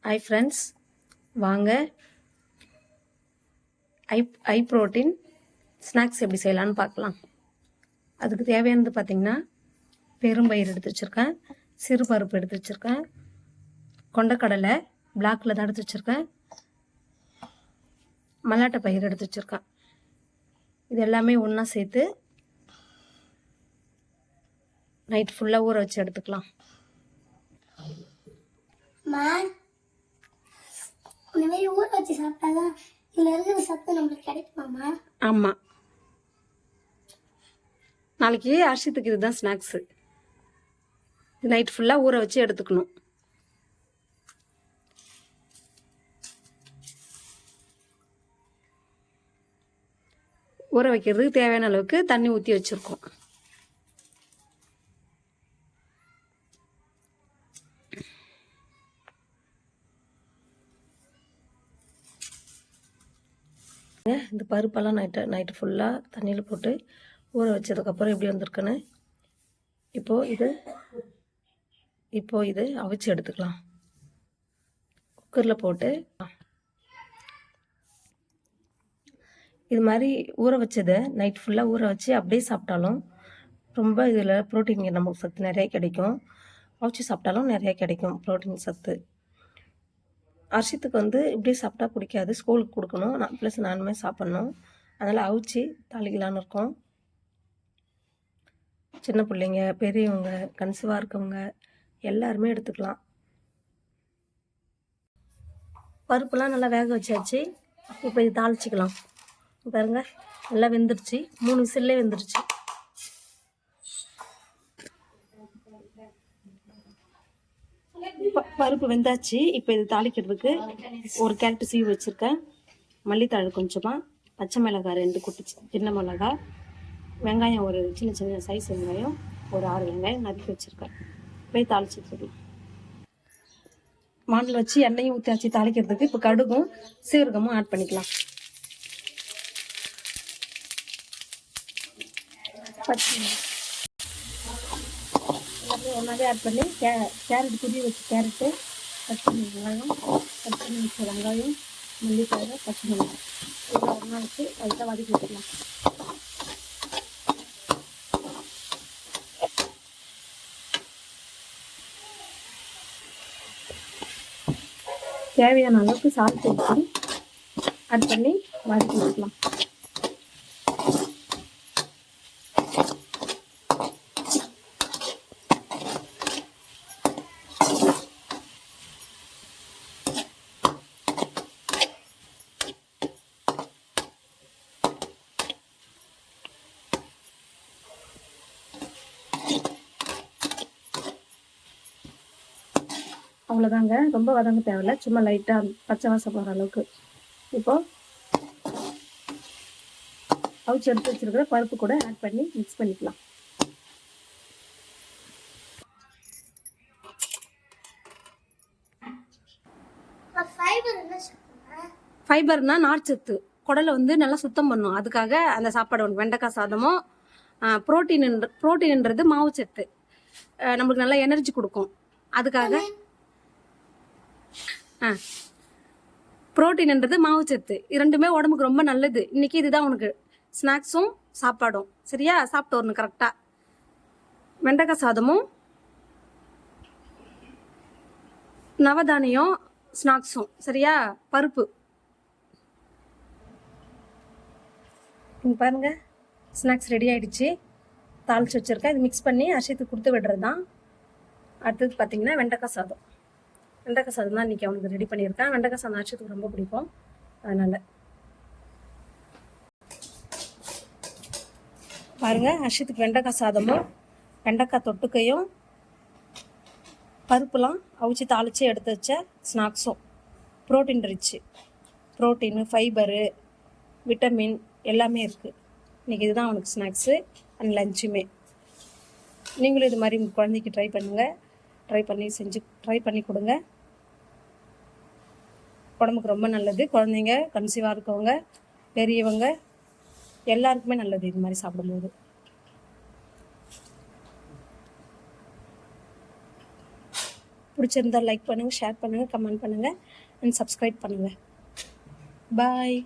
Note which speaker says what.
Speaker 1: Hi friends, வாங்க ஐ protein snacks எப்படி செய்யலான்னு பார்க்கலாம். அதுக்கு தேவையானது பார்த்திங்கன்னா, பெரும்பயிறு எடுத்து வச்சுருக்கேன், சிறுபருப்பு எடுத்து வச்சுருக்கேன், கொண்டக்கடலை பிளாக்கில் தான் எடுத்து வச்சுருக்கேன், மல்லாட்டை பயிறு எடுத்து வச்சுருக்கேன். இது எல்லாமே ஒன்றா சேர்த்து நைட் ஃபுல்லாக ஊற வச்சு எடுத்துக்கலாம்.
Speaker 2: ஊற வச்சு சாப்பிட்டாதான் இதுல இருக்கிற சத்து நம்மளுக்கு கிடைக்குமாமா?
Speaker 1: ஆமாம், நாளைக்கு அரிசித்துக்கு இதுதான் ஸ்நாக்ஸு. இது நைட் ஃபுல்லாக ஊற வச்சு எடுத்துக்கணும். ஊற வைக்கிறதுக்கு தேவையான அளவுக்கு தண்ணி ஊற்றி வச்சுருக்கோம். இந்த பருப்பெல்லாம் நைட்டு ஃபுல்லாக தண்ணியில் போட்டு ஊற வச்சதுக்கப்புறம் எப்படி வந்திருக்குன்னு இப்போது இது அவிச்சு எடுத்துக்கலாம். குக்கரில் போட்டு இது மாதிரி ஊற வச்சதை நைட் ஃபுல்லாக ஊற வச்சு அப்படியே சாப்பிட்டாலும் ரொம்ப இதில் ப்ரோட்டீன் நமக்கு சத்து நிறைய கிடைக்கும். அவிச்சு சாப்பிட்டாலும் நிறைய கிடைக்கும் ப்ரோட்டீன் சத்து. அரிசித்துக்கு இப்படியே சாப்பிட்டா பிடிக்காது, ஸ்கூலுக்கு கொடுக்கணும், ப்ளஸ் நானுமே சாப்பிட்ணும். அதனால் அவிச்சு தாளிக்கலான்னு இருக்கோம். சின்ன பிள்ளைங்க, பெரியவங்க, கன்சீவாக இருக்கவங்க எல்லாருமே எடுத்துக்கலாம். பருப்புலாம் நல்லா வேக வச்சாச்சு. இப்போ இது தாளிச்சிக்கலாம். பாருங்க, நல்லா வெந்துருச்சு. 3 விசில்லே வெந்துருச்சு. பருப்பு வெந்தாச்சு. இப்போ இது தாளிக்கிறதுக்கு ஒரு கேரட்டு சீவி வச்சுருக்கேன், மல்லித்தழை கொஞ்சமாக, பச்சை மிளகாய் 2 குட்டி சின்ன மிளகாய், வெங்காயம் ஒரு சின்ன சின்ன சைஸ் வெங்காயம் ஒரு 6 வெங்காயம் நறுக்கி வச்சுருக்கேன். போய் தாளிச்சிட்ருக்கலாம். மாண்டில் வச்சு எண்ணெயும் ஊற்றியாச்சு தாளிக்கிறதுக்கு. இப்போ கடுகும் சீரகமும் ஆட் பண்ணிக்கலாம். பச்சை எல்லாமே ஒன்றாவே ஆட் பண்ணி கேரட் புதிய வச்சு கேரட்டு, பச்சை வெங்காயம், பச்சை வச்ச வெங்காயம், மல்லித்தழை, பச்சை மிளகாய் இதெல்லாம் ஒன்றா வச்சு லைட்டாக வதக்கி விட்டுக்கலாம். தேவையான அளவுக்கு சால்ட் வச்சு ஆட் பண்ணி வதக்கி விட்டுக்கலாம். அவ்வளோதாங்க, ரொம்ப வதங்க தேவையில்ல, சும்மா லைட்டாக பச்சை வாசம் போகிற அளவுக்கு. இப்போது அவிச்சு எடுத்து வச்சுருக்கிற பருப்பு கூட ஆட் பண்ணி மிக்ஸ் பண்ணிக்கலாம். ஃபைபர்னா நார்ச்சத்து, குடலை நல்லா சுத்தம் பண்ணும். அதுக்காக அந்த சாப்பாடு ஒன்று வெண்டைக்காய் சாதமும். புரோட்டீன்ன்றது மாவு சத்து, நம்மளுக்கு நல்லா எனர்ஜி கொடுக்கும். அதுக்காக புரோட்டீன்ன்றது மாவு சத்து, இரண்டுமே உடம்புக்கு ரொம்ப நல்லது. இன்னைக்கு இதுதான் உனக்கு ஸ்நாக்ஸும் சாப்பாடும். சரியா, சாப்பிட்டு வரணும் கரெக்டாக. வெண்டைக்காய் சாதமும் நவதானியம் ஸ்நாக்ஸும். சரியா, பருப்பு பாருங்க, ஸ்நாக்ஸ் ரெடி ஆகிடுச்சு. தாளிச்சு வச்சுருக்கேன். இது மிக்ஸ் பண்ணி அரிசித்துக்கு கொடுத்து விடுறது தான். அடுத்தது பார்த்திங்கன்னா வெண்டைக்காய் சாதம். வெண்டைக்காய் சாதம் தான் இன்றைக்கி அவனுக்கு ரெடி பண்ணியிருக்கேன். வெண்டைக்காய் சாதம் அரிசித்துக்கு ரொம்ப பிடிக்கும், அதனால். பாருங்கள், அரிசித்துக்கு வெண்டைக்காய் சாதமும் வெண்டைக்காய் தொட்டுக்கையும் பருப்புலாம் அவிச்சு தாளித்து எடுத்து வச்ச ஸ்நாக்ஸும். Protein rich, protein, fibre, vitamin எல்லாமே இருக்குது. இன்றைக்கி இதுதான் அவனுக்கு ஸ்நாக்ஸு அண்ட் லஞ்சுமே. நீங்களும் இது மாதிரி உங்கள் குழந்தைக்கு ட்ரை பண்ணுங்கள். ட்ரை பண்ணி கொடுங்க. உடம்புக்கு ரொம்ப நல்லது. குழந்தைங்க, கன்சீவாக இருக்கவங்க, பெரியவங்க எல்லாருக்குமே நல்லது இது மாதிரி சாப்பிடும்போது. பிடிச்சிருந்தா லைக் பண்ணுங்கள், ஷேர் பண்ணுங்கள், கமெண்ட் பண்ணுங்கள் அண்ட் சப்ஸ்கிரைப் பண்ணுங்கள். பாய்.